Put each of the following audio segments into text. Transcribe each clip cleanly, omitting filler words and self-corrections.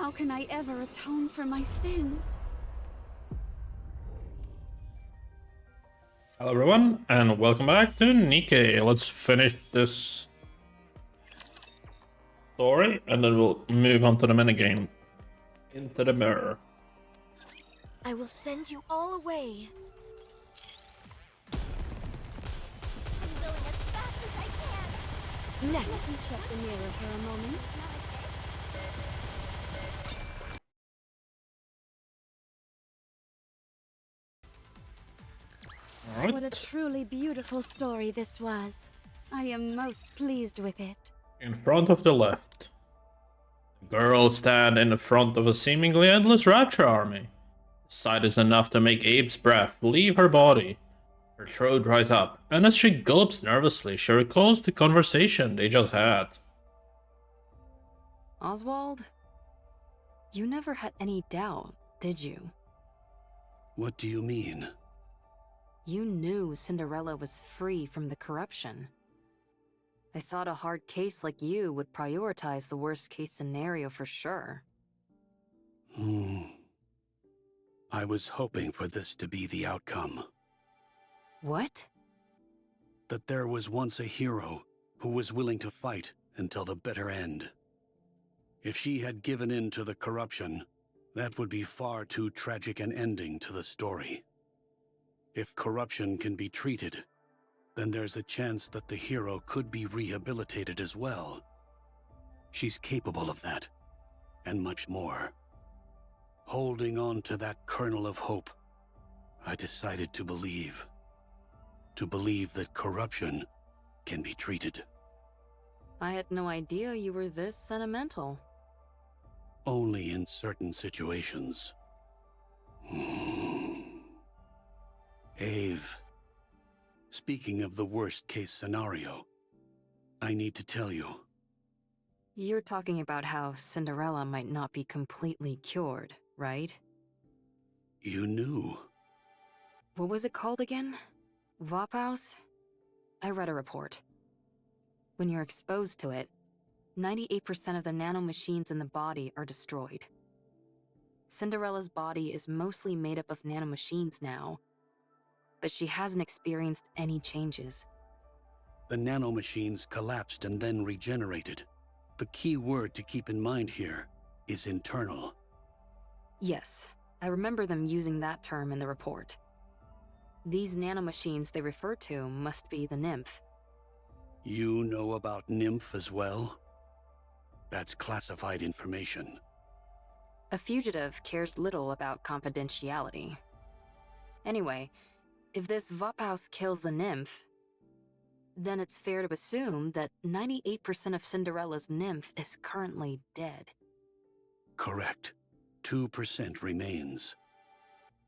How can I ever atone for my sins? Hello everyone, and welcome back to Nikke. Let's finish this story, and then we'll move on to the minigame. Into the mirror. I will send you all away. I'm going as fast as I can. Next. Let me check the mirror for a moment. Alright. What a truly beautiful story this was. I am most pleased with it. In front of the left. The girls stand in the front of a seemingly endless Rapture army. The sight is enough to make Abe's breath leave her body. Her throat dries up, and as she gulps nervously, she recalls the conversation they just had. Oswald? You never had any doubt, did you? What do you mean? You knew Cinderella was free from the corruption. I thought a hard case like you would prioritize the worst case scenario for sure. I was hoping for this to be the outcome. What? That there was once a hero who was willing to fight until the bitter end. If she had given in to the corruption, that would be far too tragic an ending to the story. If corruption can be treated, then there's a chance that the hero could be rehabilitated as well. She's capable of that, and much more. Holding on to that kernel of hope, I decided to believe. To believe that corruption can be treated. I had no idea you were this sentimental. Only in certain situations. Ave, speaking of the worst case scenario, I need to tell you. You're talking about how Cinderella might not be completely cured, right? You knew. What was it called again? Vophaus? I read a report. When you're exposed to it, 98% of the nanomachines in the body are destroyed. Cinderella's body is mostly made up of nanomachines now, but she hasn't experienced any changes. The nanomachines collapsed and then regenerated. The key word to keep in mind here is internal. Yes, I remember them using that term in the report. These nanomachines they refer to must be the nymph. You know about Nymph as well? That's classified information. A fugitive cares little about confidentiality. Anyway, if this Vophaus kills the nymph, then it's fair to assume that 98% of Cinderella's nymph is currently dead. Correct. 2% remains.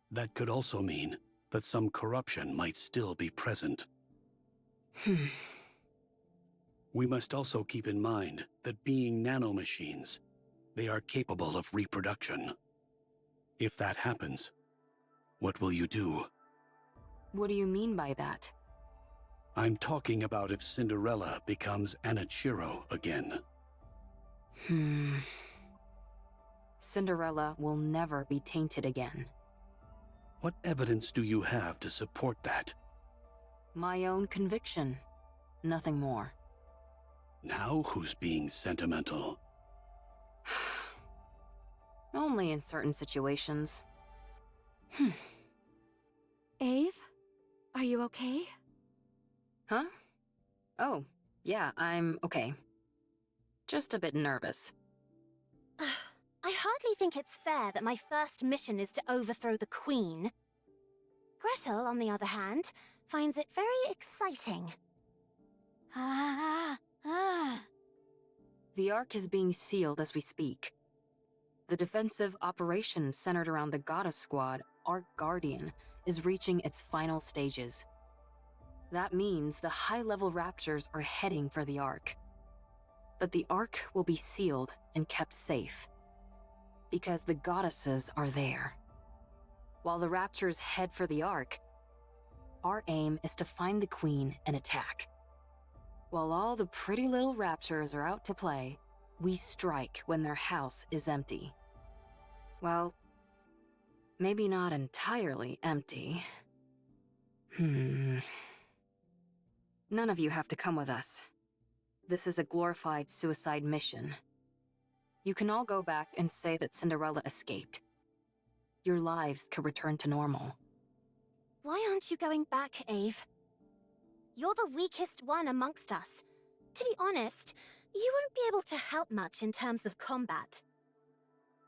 That could also mean that some corruption might still be present. We must also keep in mind that being nanomachines, they are capable of reproduction. If that happens, what will you do? What do you mean by that? I'm talking about if Cinderella becomes Anachiro again. Cinderella will never be tainted again. What evidence do you have to support that? My own conviction. Nothing more. Now who's being sentimental? Only in certain situations. Ave? Are you okay? Huh? Oh, yeah, I'm okay. Just a bit nervous. I hardly think it's fair that my first mission is to overthrow the Queen. Gretel, on the other hand, finds it very exciting. The Ark is being sealed as we speak. The defensive operation centered around the Goddess Squad, Ark Guardian, is reaching its final stages. That means the high-level Raptures are heading for the Ark. But the Ark will be sealed and kept safe, because the goddesses are there. While the Raptures head for the Ark, our aim is to find the Queen and attack. While all the pretty little Raptures are out to play, we strike when their house is empty. Well, maybe not entirely empty. None of you have to come with us. This is a glorified suicide mission. You can all go back and say that Cinderella escaped. Your lives could return to normal. Why aren't you going back, Ave? You're the weakest one amongst us. To be honest, you won't be able to help much in terms of combat.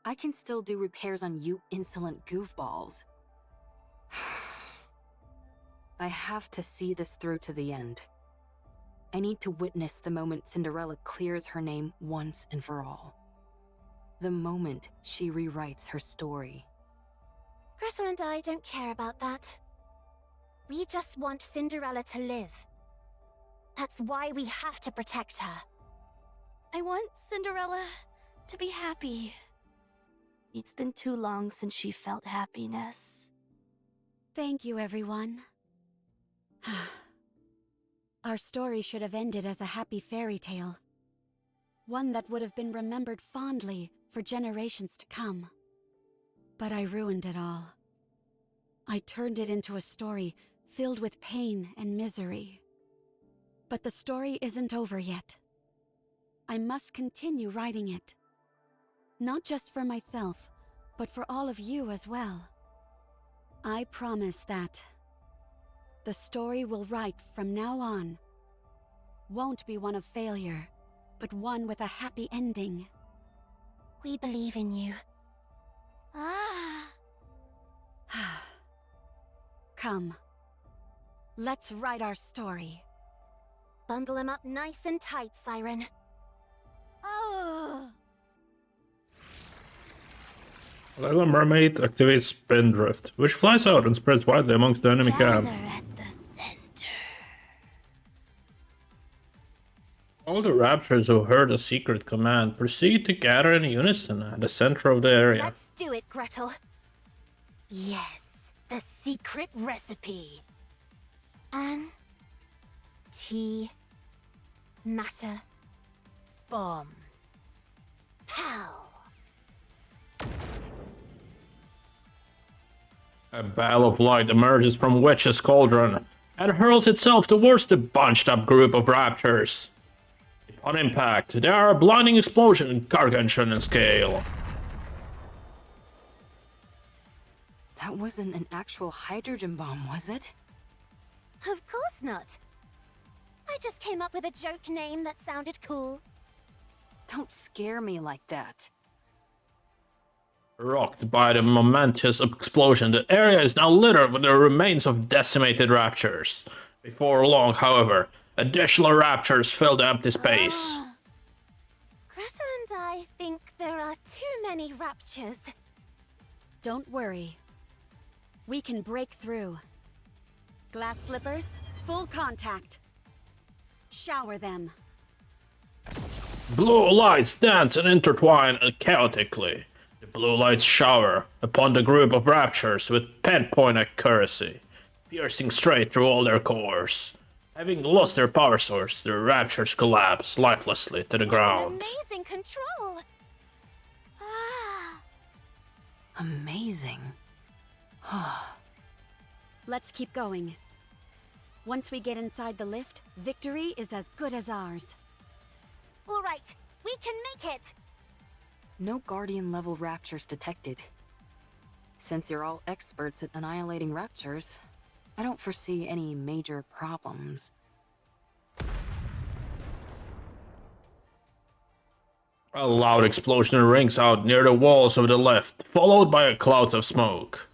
I can still do repairs on you insolent goofballs. I have to see this through to the end. I need to witness the moment Cinderella clears her name once and for all. The moment she rewrites her story. Gretel and I don't care about that. We just want Cinderella to live. That's why we have to protect her. I want Cinderella to be happy. It's been too long since she felt happiness. Thank you, everyone. Our story should have ended as a happy fairy tale. One that would have been remembered fondly for generations to come. But I ruined it all. I turned it into a story filled with pain and misery. But the story isn't over yet. I must continue writing it. Not just for myself, but for all of you as well. I promise that the story we'll write from now on won't be one of failure, but one with a happy ending. We believe in you. Come. Let's write our story. Bundle him up nice and tight, Siren. Oh! Little Mermaid activates Spindrift, which flies out and spreads widely amongst the enemy camp. Gather at the center. All the Raptures who heard the secret command proceed to gather in unison at the center of the area. Let's do it, Gretel. Yes, the secret recipe. Matter bomb. Pow. A ball of light emerges from Witch's cauldron and hurls itself towards the bunched-up group of Raptures. Upon impact, there are a blinding explosion gargantuan in scale. That wasn't an actual hydrogen bomb, was it? Of course not. I just came up with a joke name that sounded cool. Don't scare me like that. Rocked by the momentous explosion, the area is now littered with the remains of decimated Raptures. Before long, however, additional Raptures fill the empty space. Gretel and I think there are too many Raptures. Don't worry. We can break through. Glass slippers, full contact. Shower them. Blue lights dance and intertwine chaotically. The blue lights shower upon the group of Raptures with pinpoint accuracy, piercing straight through all their cores. Having lost their power source, the Raptures collapse lifelessly to the ground. Amazing control. Amazing. Let's keep going. Once we get inside the lift, victory is as good as ours. All right, we can make it. No Guardian-level Raptures detected. Since you're all experts at annihilating Raptures, I don't foresee any major problems. A loud explosion rings out near the walls of the lift, followed by a cloud of smoke.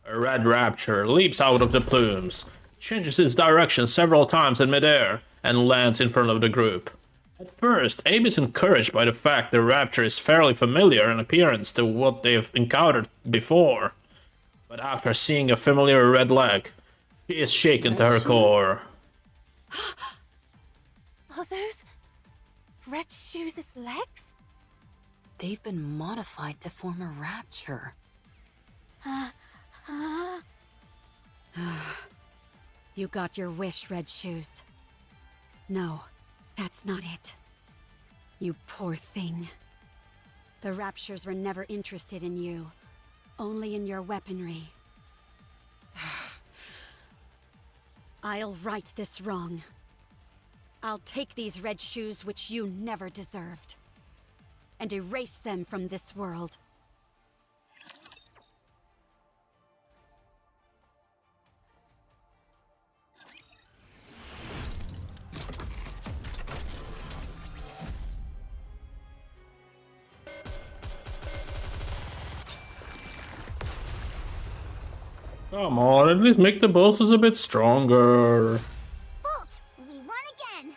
A red Rapture leaps out of the plumes, changes its direction several times in midair, and lands in front of the group. At first, Abe is encouraged by the fact the Rapture is fairly familiar in appearance to what they've encountered before. But after seeing a familiar red leg, she is shaken to her core. Are those Red Shoes' legs? They've been modified to form a Rapture. You got your wish, Red Shoes. No, that's not it. You poor thing. The Raptures were never interested in you, Only in your weaponry. I'll right this wrong. I'll take these red shoes which you never deserved, and erase them from this world. Come on, at least make the bosses a bit stronger. Bolt, we won again.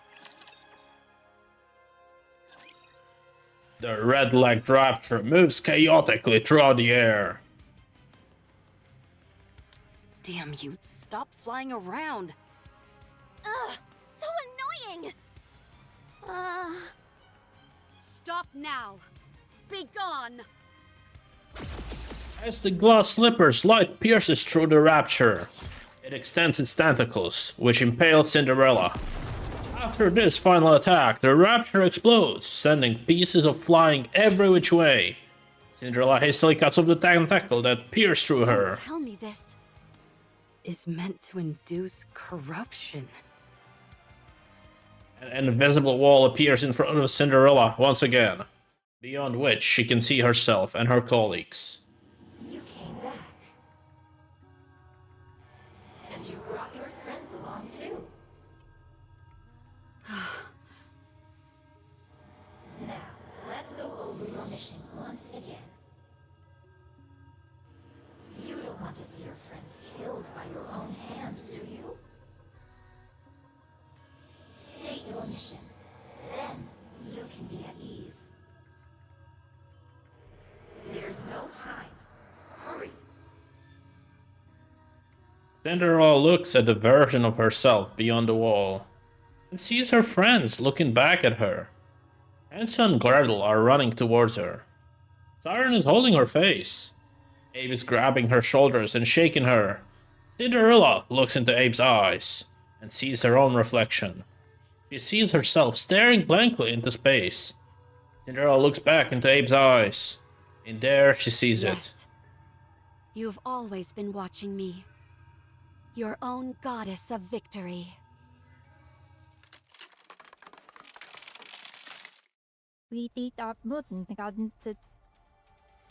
The red-legged Rapture moves chaotically throughout the air. Damn you, stop flying around. Ugh, so annoying. Stop now! Be gone! As the glass slipper's light pierces through the Rapture, it extends its tentacles, which impale Cinderella. After this final attack, the Rapture explodes, sending pieces of flying every which way. Cinderella hastily cuts off the tentacle that pierced through her. Don't tell me this. Is meant to induce corruption. An invisible wall appears in front of Cinderella once again, beyond which she can see herself and her colleagues. You came back. And you brought your friends along too. Now, let's go over your mission once again. You don't want to see your friends killed by your own hand, do you? State your mission. Then you can be at ease. There's no time. Hurry. Cinderella looks at the version of herself beyond the wall, and sees her friends looking back at her. Hansel and Gretel are running towards her. Siren is holding her face. Abe is grabbing her shoulders and shaking her. Cinderella looks into Abe's eyes, and sees her own reflection. She sees herself staring blankly into space. Cinderella looks back into Abe's eyes. In there, she sees it. Yes. You've always been watching me. Your own goddess of victory.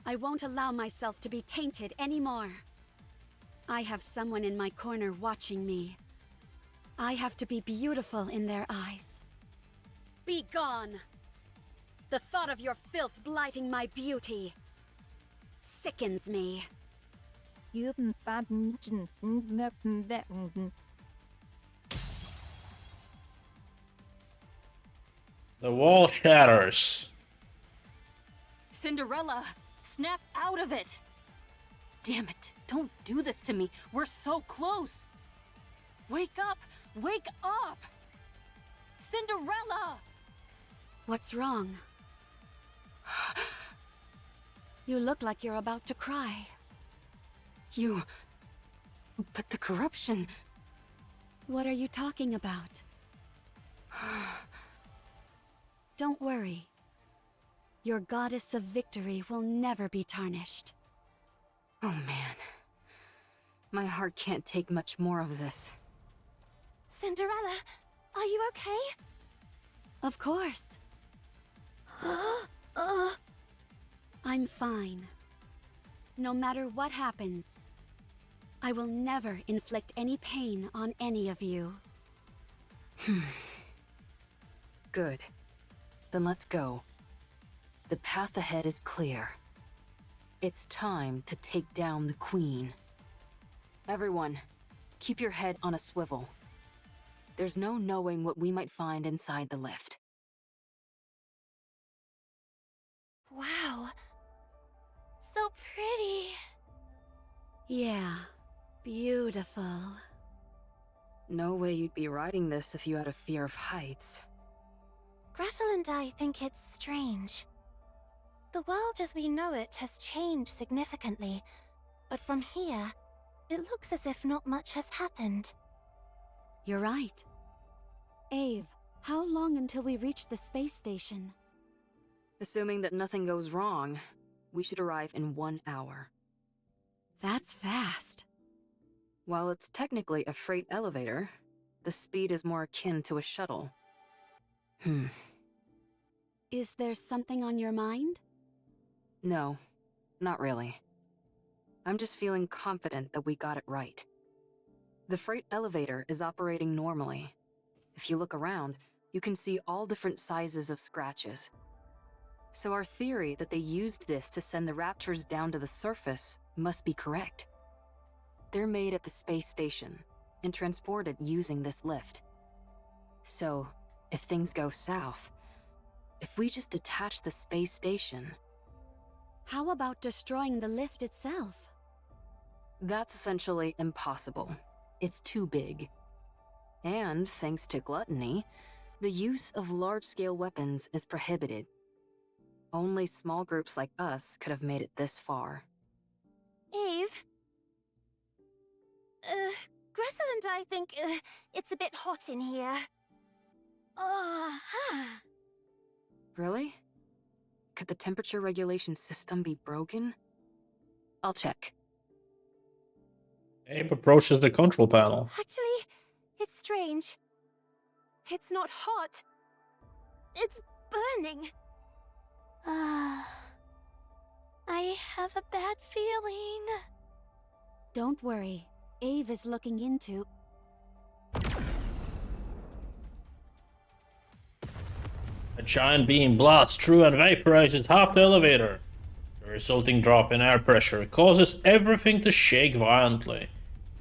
I won't allow myself to be tainted anymore. I have someone in my corner watching me. I have to be beautiful in their eyes. Be gone! The thought of your filth blighting my beauty sickens me. The wall shatters. Cinderella, snap out of it! Damn it, don't do this to me. We're so close. Wake up! Wake up! Cinderella! What's wrong? You look like you're about to cry. But the corruption... What are you talking about? Don't worry. Your goddess of victory will never be tarnished. Oh man. My heart can't take much more of this. Cinderella, are you okay? Of course. I'm fine. No matter what happens, I will never inflict any pain on any of you. Good. Then let's go. The path ahead is clear. It's time to take down the Queen. Everyone, keep your head on a swivel. There's no knowing what we might find inside the lift. Wow. So pretty. Yeah, beautiful. No way you'd be riding this if you had a fear of heights. Gretel and I think it's strange. The world as we know it has changed significantly, but from here, it looks as if not much has happened. You're right. Ave, how long until we reach the space station? Assuming that nothing goes wrong, we should arrive in 1 hour. That's fast. While it's technically a freight elevator, the speed is more akin to a shuttle. Is there something on your mind? No, not really. I'm just feeling confident that we got it right. The freight elevator is operating normally. If you look around, you can see all different sizes of scratches. So our theory that they used this to send the Raptures down to the surface must be correct. They're made at the space station and transported using this lift. So, if things go south, if we just detach the space station... How about destroying the lift itself? That's essentially impossible. It's too big. And, thanks to gluttony, the use of large-scale weapons is prohibited. Only small groups like us could have made it this far. Eve? Gretel and I think it's a bit hot in here. Really? Could the temperature regulation system be broken? I'll check. Abe approaches the control panel. Actually, it's strange. It's not hot. It's burning. I have a bad feeling. Don't worry. Ave is looking into... A giant beam blasts through and vaporizes half the elevator. The resulting drop in air pressure causes everything to shake violently.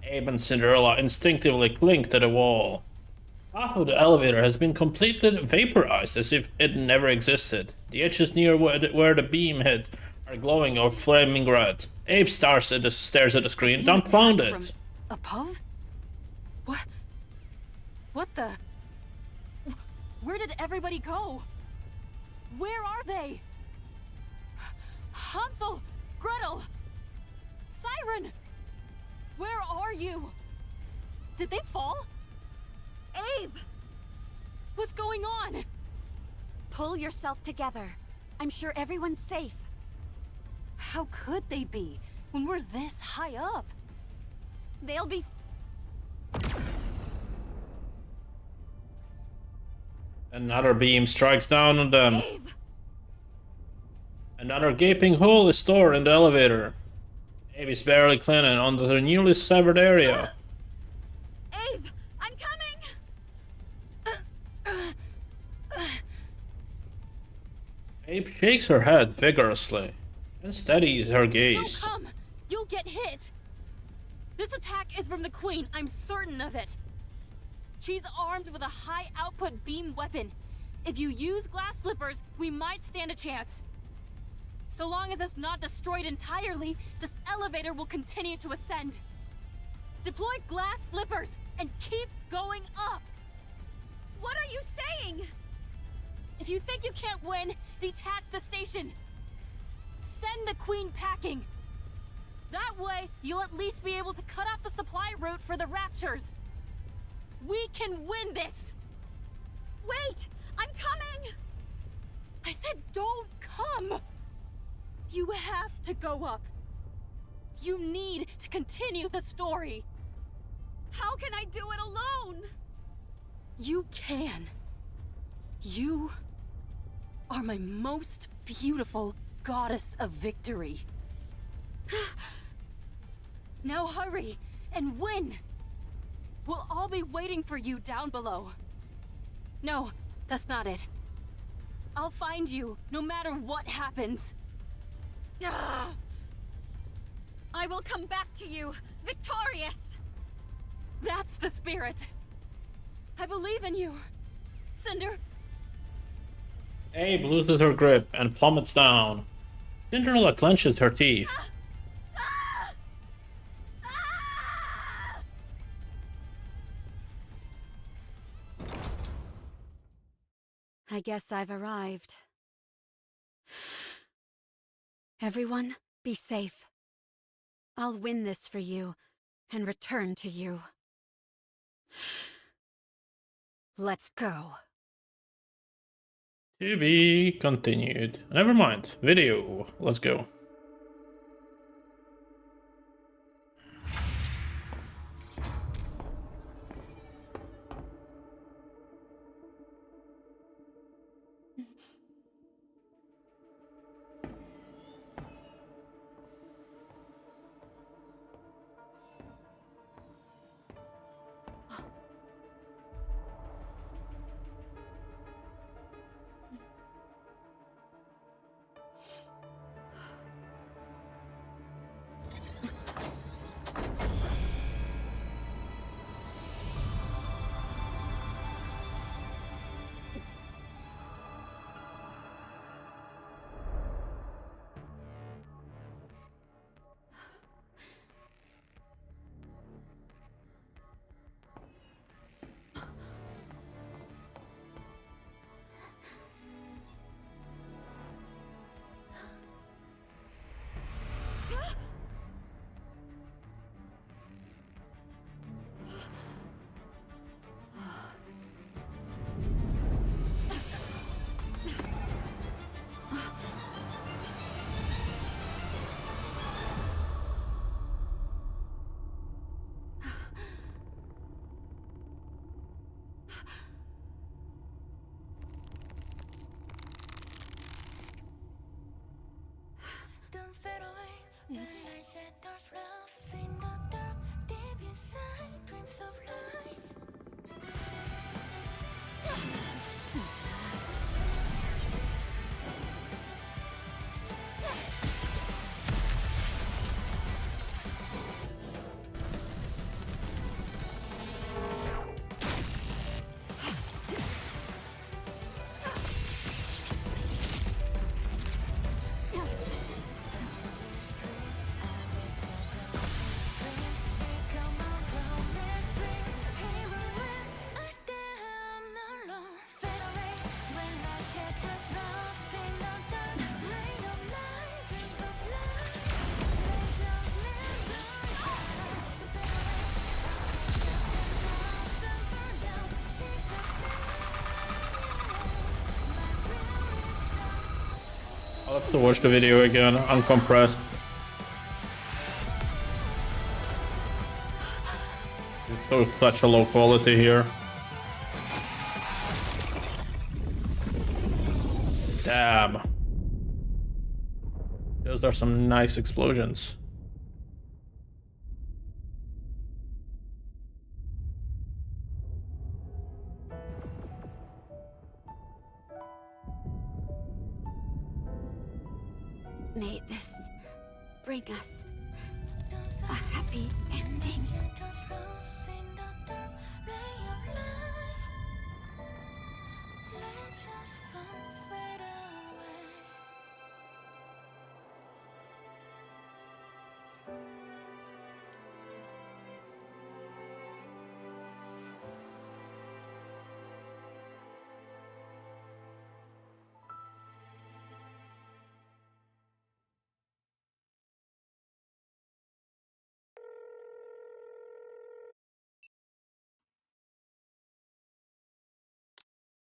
Abe and Cinderella instinctively cling to the wall. Half of the elevator has been completely vaporized as if it never existed. The edges near where the beam hit are glowing or flaming red. Abe stares at the screen, dumbfounded. From above? What? What the? Where did everybody go? Where are they? Hansel! Gretel! Siren! Where are you? Did they fall? Ave! What's going on? Pull yourself together. I'm sure everyone's safe. How could they be when we're this high up? They'll be... Another beam strikes down on them. Ave! Another gaping hole is stored in the elevator. Abe is barely clinging onto the newly severed area. Ave! I'm coming! Abe shakes her head vigorously and steadies her gaze. Don't come! You'll get hit! This attack is from the Queen, I'm certain of it. She's armed with a high-output beam weapon. If you use glass slippers, we might stand a chance. So long as it's not destroyed entirely, this elevator will continue to ascend. Deploy glass slippers and keep going up! What are you saying? If you think you can't win, detach the station. Send the Queen packing. That way, you'll at least be able to cut off the supply route for the Raptures. We can win this! Wait! I'm coming! I said don't come! You have to go up. You need to continue the story. How can I do it alone? You can. You are my most beautiful goddess of victory. Now hurry and win! We'll all be waiting for you down below. No, that's not it. I'll find you, no matter what happens. I will come back to you, victorious! That's the spirit. I believe in you, Cinder. Abe loses her grip and plummets down. Cinderella clenches her teeth. I guess I've arrived. Everyone, be safe. I'll win this for you and return to you. Let's go. To be continued. Never mind. Video. Let's go. there's love in the dark, deep inside, dreams of life. I'll have to watch the video again, uncompressed. It's so such a low quality here. Damn. Those are some nice explosions. May this bring us a happy ending.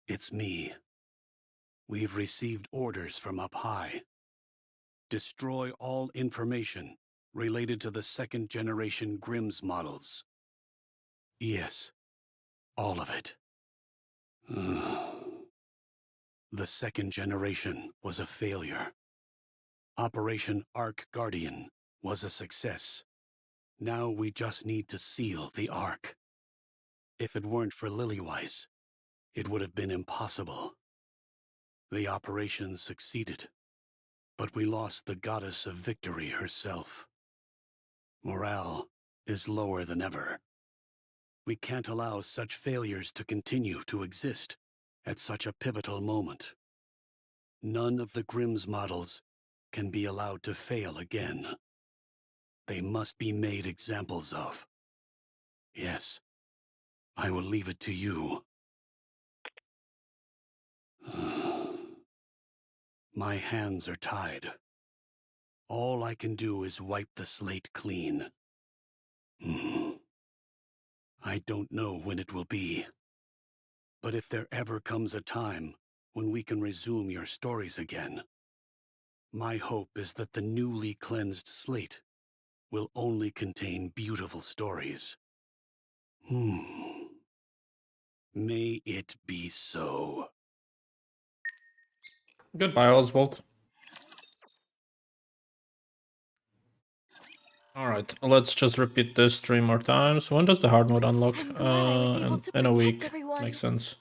It's me. We've received orders from up high. Destroy all information related to the second-generation Grimm's models. Yes, all of it. The second generation was a failure. Operation Ark Guardian was a success. Now we just need to seal the Ark. If it weren't for Lilyweiss, it would have been impossible. The operation succeeded, but we lost the goddess of victory herself. Morale is lower than ever. We can't allow such failures to continue to exist at such a pivotal moment. None of the Grimm's models can be allowed to fail again. They must be made examples of. Yes, I will leave it to you. My hands are tied. All I can do is wipe the slate clean. I don't know when it will be. But if there ever comes a time when we can resume your stories again, my hope is that the newly cleansed slate will only contain beautiful stories. May it be so. Goodbye, Oswald. Alright, let's just repeat this 3 more times. When does the hard mode unlock? I'm glad I was able to In a protect week. everyone. Makes sense.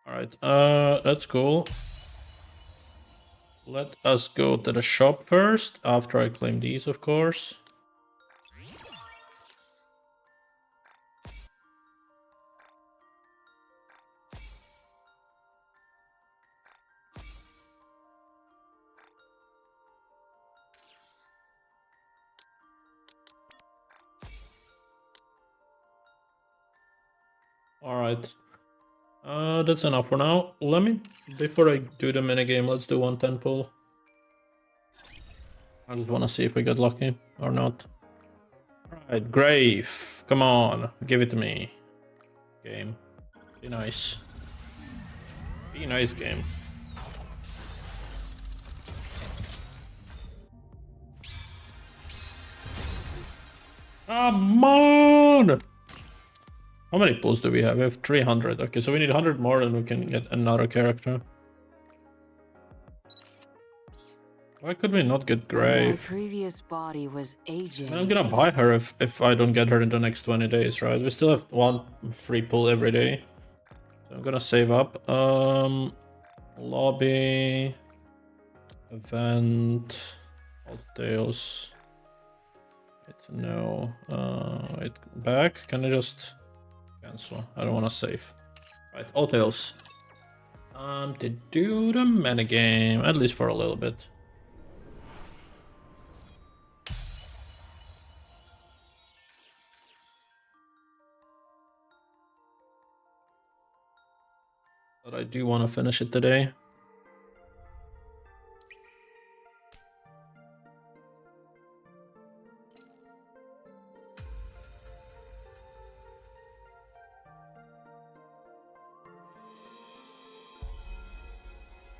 Alright, that's cool. Let us go to the shop first, after I claim these, of course. Alright. That's enough for now. Let me, before I do the minigame, let's do 110 pull. I just want to see if we get lucky or not. Alright, Grave. Come on, give it to me. Game. Be nice. Be nice, game. Come on! How many pulls do we have? We have 300. Okay, so we need 100 more and we can get another character. Why could we not get My Grave? previous body was aging. I'm gonna buy her if I don't get her in the next 20 days, right? We still have one free pull every day. So I'm gonna save up. Lobby, event, all details. No. Wait, back. Can I just cancel? I don't want to save. Right, all tails. To do the metagame, at least for a little bit. But I do want to finish it today.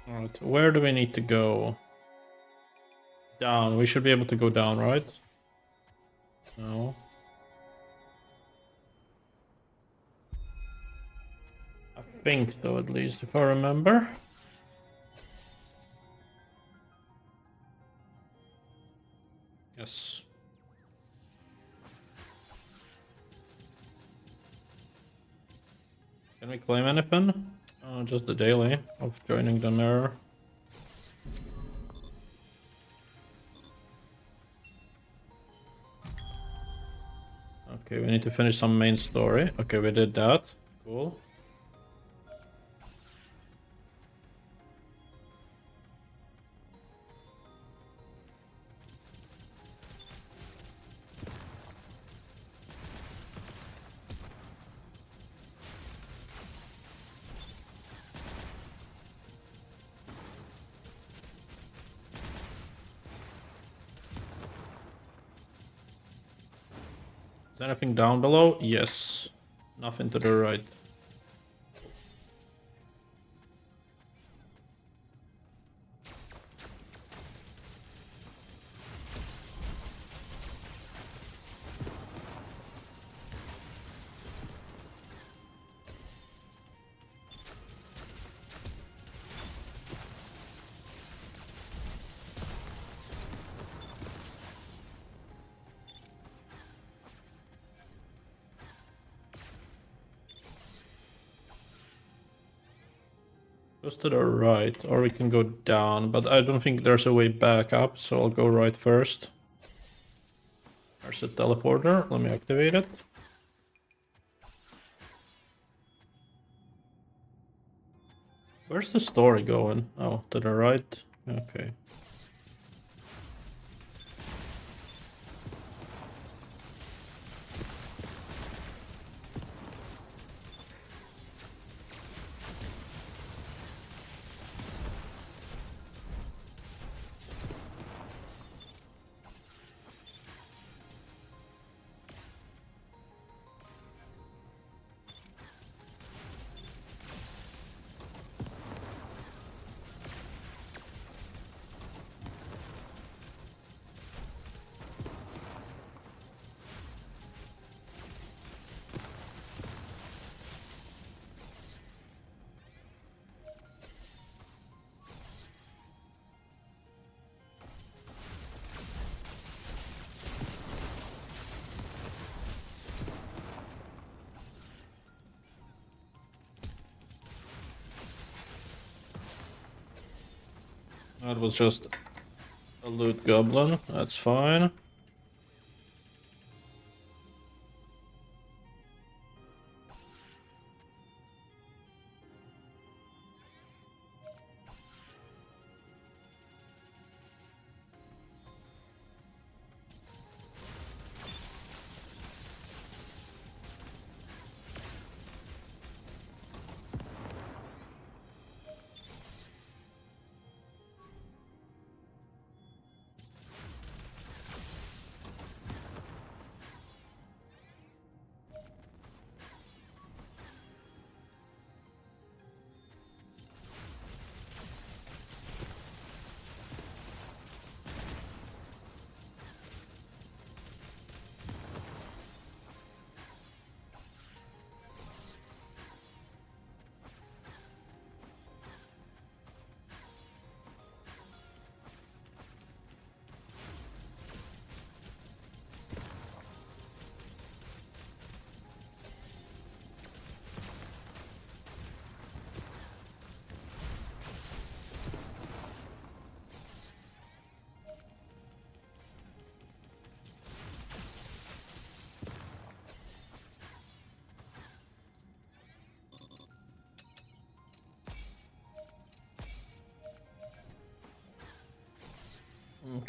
Alright, where do we need to go? Down. We should be able to go down, right? No. I think so, at least, if I remember. Yes. Can we claim anything? Just the daily of joining the mirror. Okay, we need to finish some main story. Okay, we did that. Cool. Is anything down below? Yes. Nothing to the right. Goes to the right, or we can go down, but I don't think there's a way back up, so I'll go right first. There's a teleporter, let me activate it. Where's the story going? Oh, to the right? Okay. That was just a loot goblin, that's fine.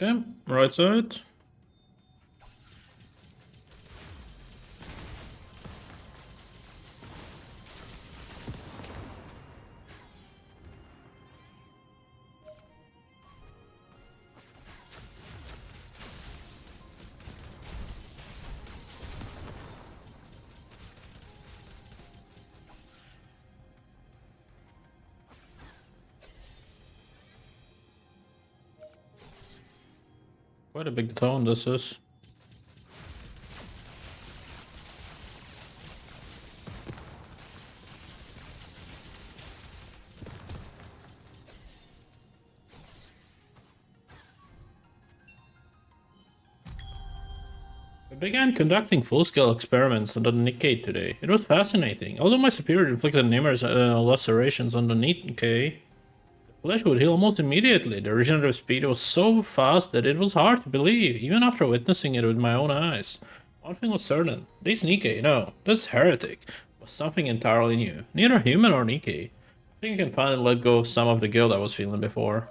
Okay, right side. Quite a big tone this is. I began conducting full-scale experiments on the Nikke today. It was fascinating. Although my superior inflicted numerous lacerations on the Nikke, the flesh would heal almost immediately. The regenerative speed was so fast that it was hard to believe, even after witnessing it with my own eyes. One thing was certain. This Nikke, no, this heretic, was something entirely new. Neither human or Nikke. I think I can finally let go of some of the guilt I was feeling before.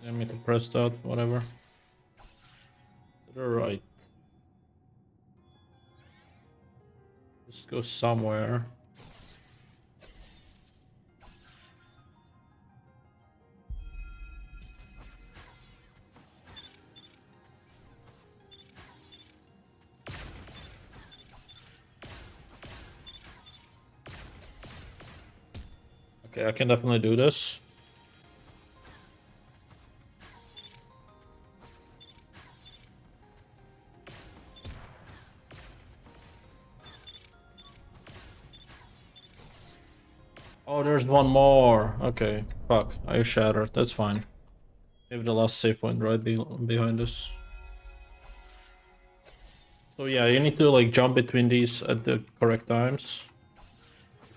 I need to press that, whatever. To the right. Just go somewhere. Okay, I can definitely do this. Oh, there's one more. Okay, fuck. I shattered. That's fine. Maybe the last save point right behind us. So yeah, you need to like jump between these at the correct times.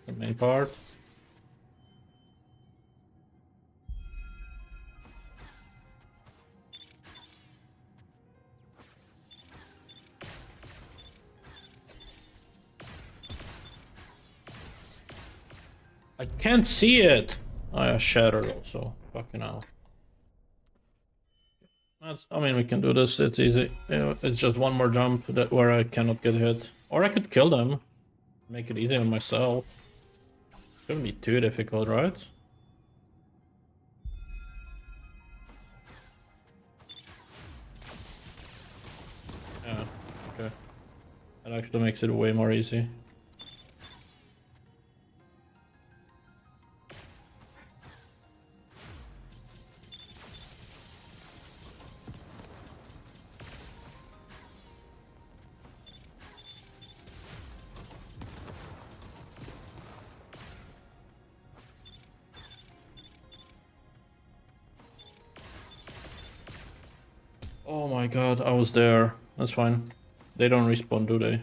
The main part. I can't see it. I shattered also. Fucking hell. I mean, we can do this. It's easy. It's just one more jump that where I cannot get hit, or I could kill them, make it easy on myself. Shouldn't be too difficult, right? Yeah. Okay. That actually makes it way more easy. Oh my god, I was there. That's fine. They don't respawn, do they?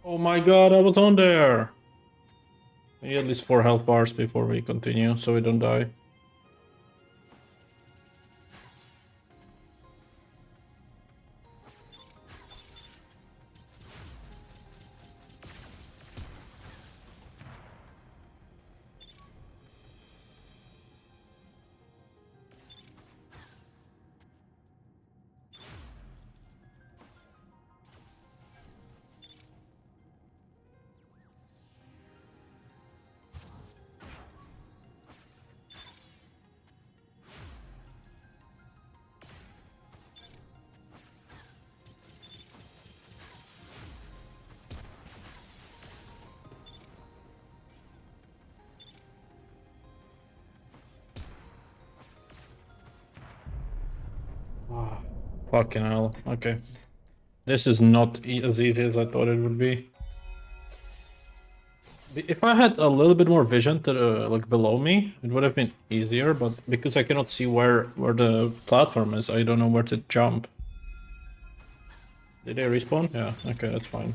Oh my god, I was on there! We need at least 4 health bars before we continue, so we don't die. Fucking hell. Okay. This is not as easy as I thought it would be. If I had a little bit more vision to the, like below me, it would have been easier, but because I cannot see where the platform is, I don't know where to jump. Did they respawn? Yeah, okay, that's fine.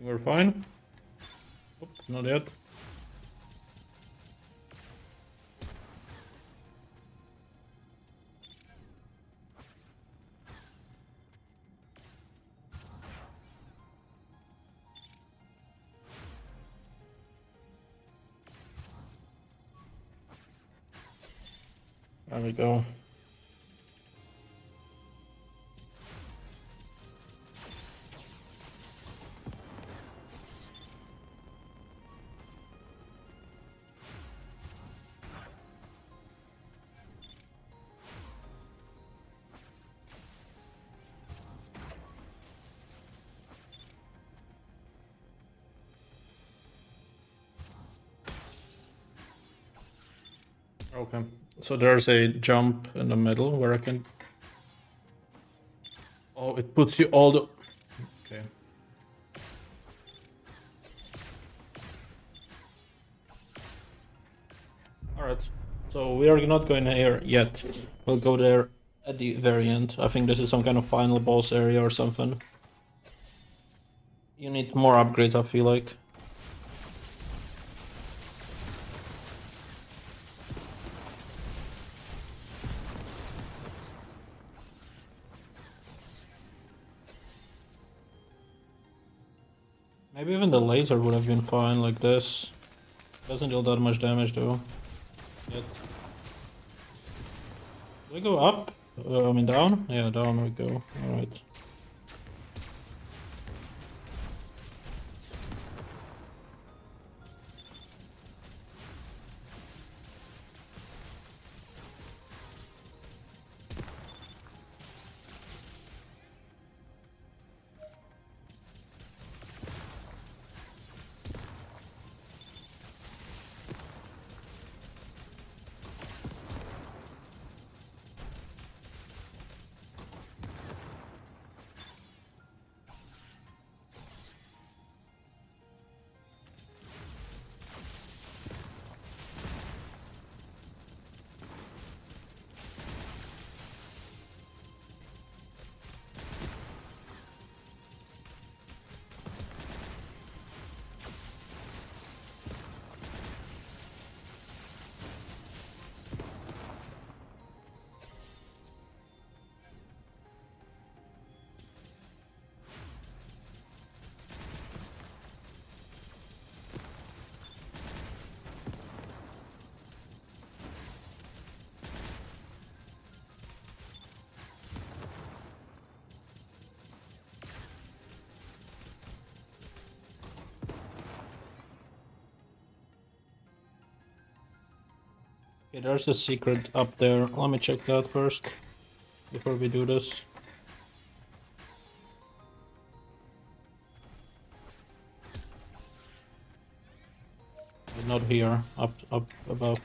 We're fine. Oh, not yet. There we go. Okay, so there's a jump in the middle where I can... Oh, it puts you all the... Okay. Alright, so we are not going here yet. We'll go there at the very end. I think this is some kind of final boss area or something. You need more upgrades, I feel like. Maybe even the laser would have been fine like this. Doesn't deal that much damage though. Yet. Do we go up? I mean down? Yeah, down we go. Alright. Okay, there's a secret up there. Let me check that first before we do this. Not here, up above.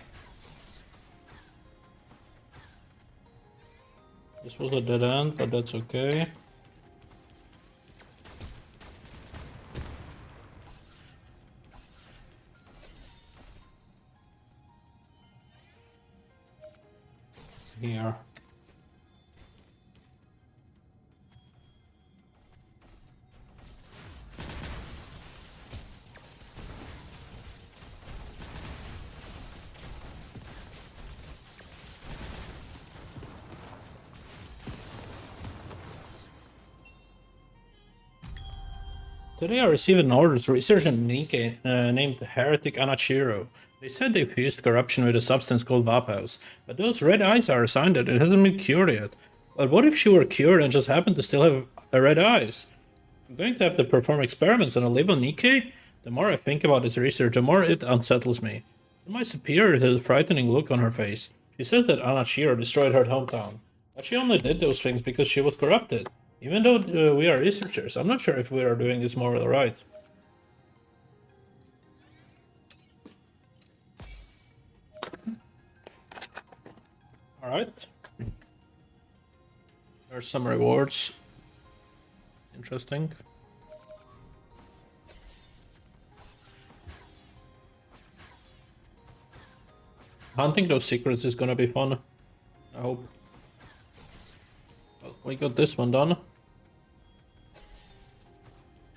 This was a dead end, but that's okay. Here. Today I received an order to research a Nikke named Heretic Anachiro. They said they fused corruption with a substance called Vaphaus, but those red eyes are a sign that it hasn't been cured yet. But what if she were cured and just happened to still have red eyes? I'm going to have to perform experiments on a living Nikke? The more I think about this research, the more it unsettles me. My superior has a frightening look on her face. She says that Anachiro destroyed her hometown, but she only did those things because she was corrupted. Even though we are researchers, I'm not sure if we are doing this morally right. Alright. There's some rewards. Interesting. Hunting those secrets is gonna be fun. I hope. Well, we got this one done.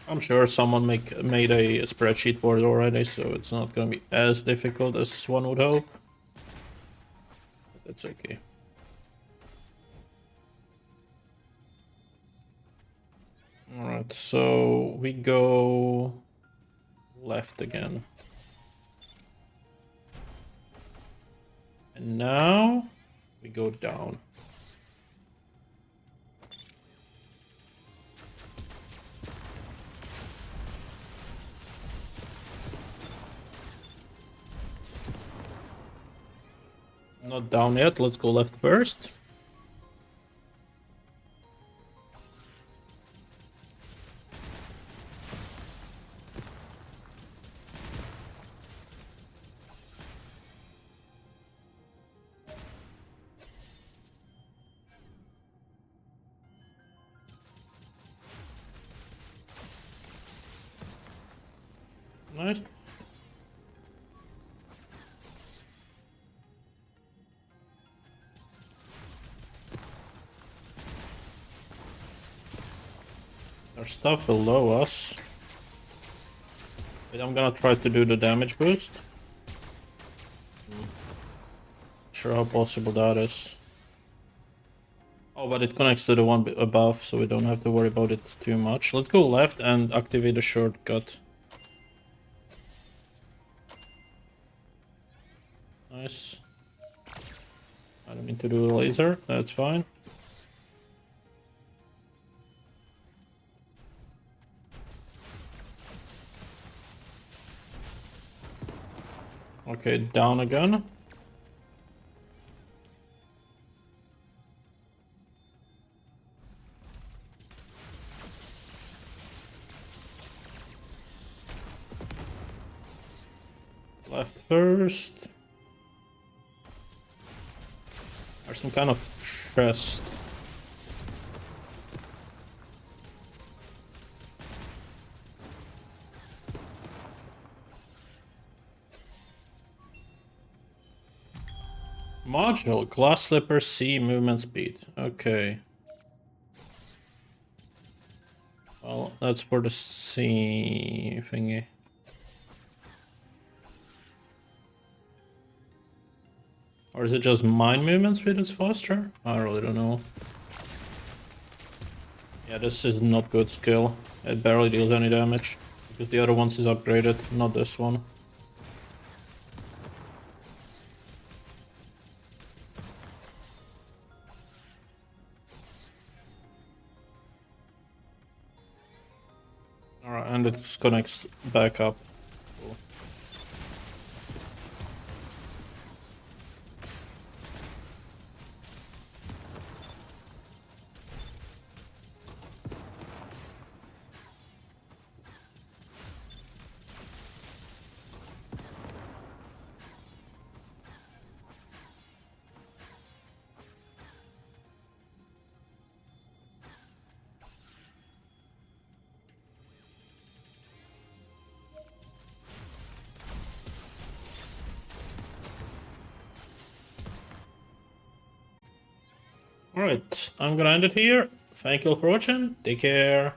I'm sure someone made a spreadsheet for it already, so it's not gonna be as difficult as one would hope. But that's okay. Alright, so we go left again. And now we go down. Not down yet, let's go left first. Nice. There's stuff below us. But I'm gonna try to do the damage boost. Not sure how possible that is. Oh, but it connects to the one above, so we don't have to worry about it too much. Let's go left and activate the shortcut. Nice. I don't mean to do a laser, that's fine. Okay, down again. Left first. There's some kind of chest. Module, glass slipper, C, movement speed. Okay. Well, that's for the C thingy. Or is it just mine movement speed is faster? I really don't know. Yeah, this is not good skill. It barely deals any damage. Because the other ones is upgraded, not this one. Alright, and it connects back up. Cool. Alright, I'm gonna end it here. Thank you all for watching. Take care.